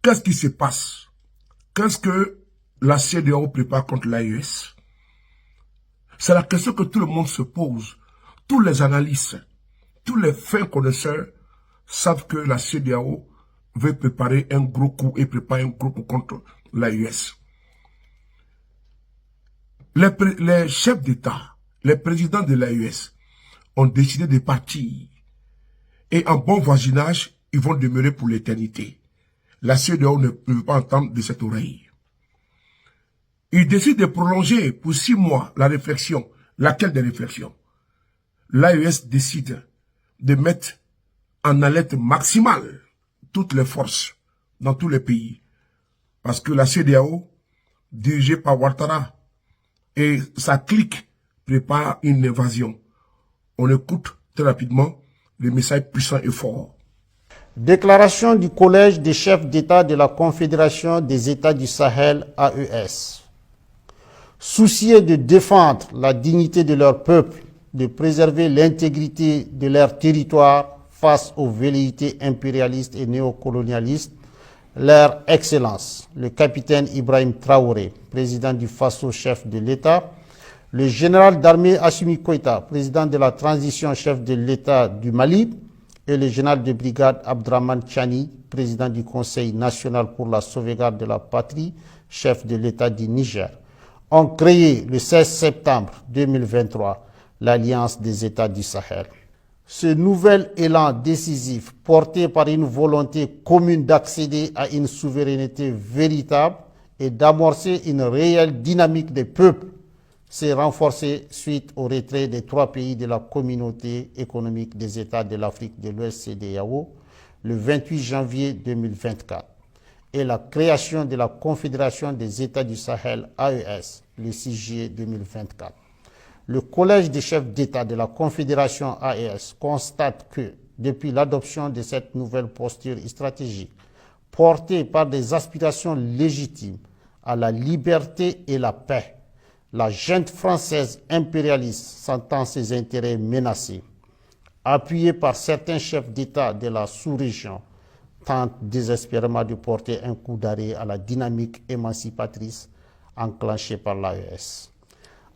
Qu'est-ce qui se passe? Qu'est-ce que la CEDEAO prépare contre l'AES? C'est la question que tout le monde se pose. Tous les analystes, tous les fins connaisseurs savent que la CEDEAO veut préparer un gros coup et prépare un gros coup contre l'AES. Les chefs d'État, les présidents de l'AES ont décidé de partir. Et en bon voisinage, ils vont demeurer pour l'éternité. La CEDEAO ne peut pas entendre de cette oreille. Ils décident de prolonger pour 6 mois la réflexion. Laquelle des réflexions? L'AES décide de mettre en alerte maximale toutes les forces dans tous les pays. Parce que la CEDEAO, dirigée par Ouattara, et sa clique prépare une invasion. On écoute très rapidement le message puissant et fort. Déclaration du Collège des chefs d'État de la Confédération des États du Sahel, AES. Soucieux de défendre la dignité de leur peuple, de préserver l'intégrité de leur territoire face aux velléités impérialistes et néocolonialistes, leur Excellence, le capitaine Ibrahim Traoré, président du Faso, chef de l'État, le général d'armée Assimi Goïta, président de la transition, chef de l'État du Mali, et le général de brigade Abdraman Tchani, président du Conseil national pour la sauvegarde de la patrie, chef de l'État du Niger, ont créé le 16 septembre 2023 l'Alliance des États du Sahel. Ce nouvel élan décisif, porté par une volonté commune d'accéder à une souveraineté véritable et d'amorcer une réelle dynamique des peuples, s'est renforcé suite au retrait des 3 pays de la communauté économique des États de l'Afrique de l'Ouest CEDEAO le 28 janvier 2024 et la création de la Confédération des États du Sahel AES le 6 juillet 2024. Le Collège des chefs d'État de la Confédération AES constate que, depuis l'adoption de cette nouvelle posture stratégique, portée par des aspirations légitimes à la liberté et la paix, la junte française impérialiste sentant ses intérêts menacés, appuyée par certains chefs d'État de la sous-région, tente désespérément de porter un coup d'arrêt à la dynamique émancipatrice enclenchée par l'AES.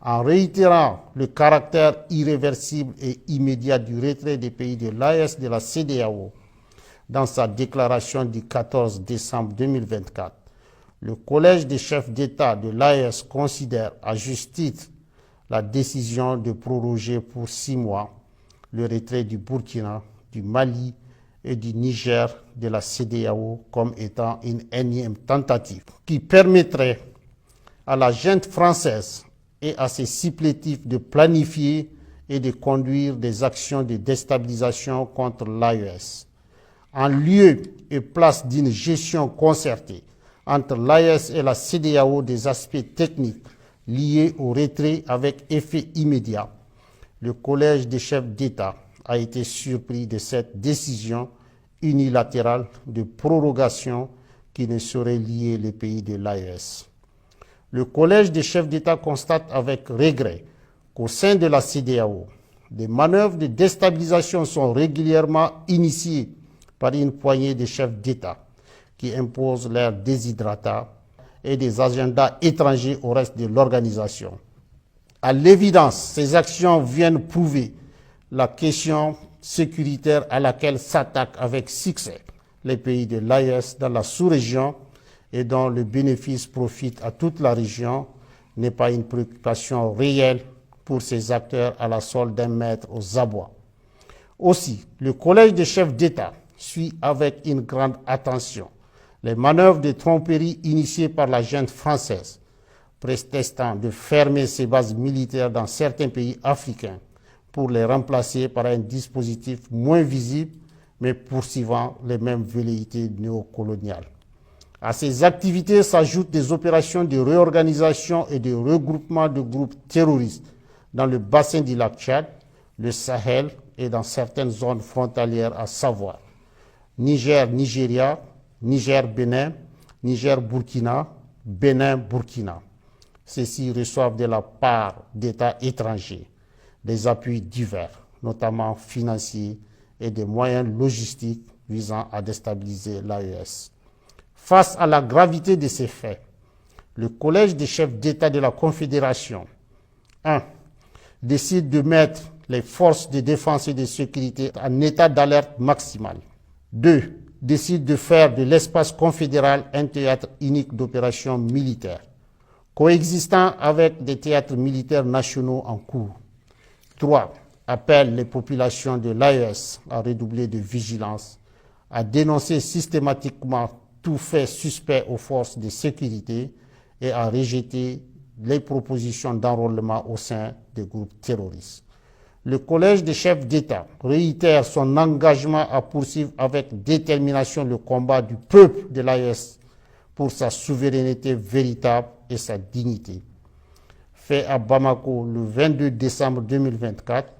En réitérant le caractère irréversible et immédiat du retrait des pays de l'AES de la CEDEAO, dans sa déclaration du 14 décembre 2024, le Collège des chefs d'État de l'AES considère à juste titre la décision de proroger pour 6 mois le retrait du Burkina, du Mali et du Niger de la CEDEAO comme étant une énième tentative qui permettrait à la junte française et à ses supplétifs de planifier et de conduire des actions de déstabilisation contre l'AES. En lieu et place d'une gestion concertée entre l'AES et la CEDEAO des aspects techniques liés au retrait avec effet immédiat, le Collège des chefs d'État a été surpris de cette décision unilatérale de prorogation qui ne saurait lier les pays de l'AES. Le Collège des chefs d'État constate avec regret qu'au sein de la CEDEAO, des manœuvres de déstabilisation sont régulièrement initiées par une poignée de chefs d'État qui imposent leurs desiderata et des agendas étrangers au reste de l'organisation. À l'évidence, ces actions viennent prouver la question sécuritaire à laquelle s'attaquent avec succès les pays de l'AES dans la sous-région et dont le bénéfice profite à toute la région n'est pas une préoccupation réelle pour ces acteurs à la solde d'un maître aux abois. Aussi, le Collège des chefs d'État suit avec une grande attention les manœuvres de tromperie initiées par la junte française, prétextant de fermer ses bases militaires dans certains pays africains pour les remplacer par un dispositif moins visible mais poursuivant les mêmes velléités néocoloniales. À ces activités s'ajoutent des opérations de réorganisation et de regroupement de groupes terroristes dans le bassin du lac Tchad, le Sahel et dans certaines zones frontalières, à savoir Niger-Nigeria, Niger-Bénin, Niger-Burkina, Bénin-Burkina. Ceux-ci reçoivent de la part d'États étrangers des appuis divers, notamment financiers et des moyens logistiques visant à déstabiliser l'AES. Face à la gravité de ces faits, le Collège des chefs d'État de la Confédération 1. Décide de mettre les forces de défense et de sécurité en état d'alerte maximale. 2. Décide de faire de l'espace confédéral un théâtre unique d'opérations militaires, coexistant avec des théâtres militaires nationaux en cours. 3. Appelle les populations de l'AES à redoubler de vigilance, à dénoncer systématiquement tout fait suspect aux forces de sécurité et à rejeter les propositions d'enrôlement au sein des groupes terroristes. Le Collège des chefs d'État réitère son engagement à poursuivre avec détermination le combat du peuple de l'AES pour sa souveraineté véritable et sa dignité. Fait à Bamako le 22 décembre 2024,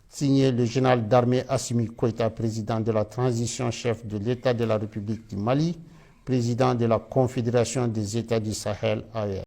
signé le général d'armée Assimi Goïta, président de la transition, chef de l'État de la République du Mali, président de la Confédération des États du Sahel, AES.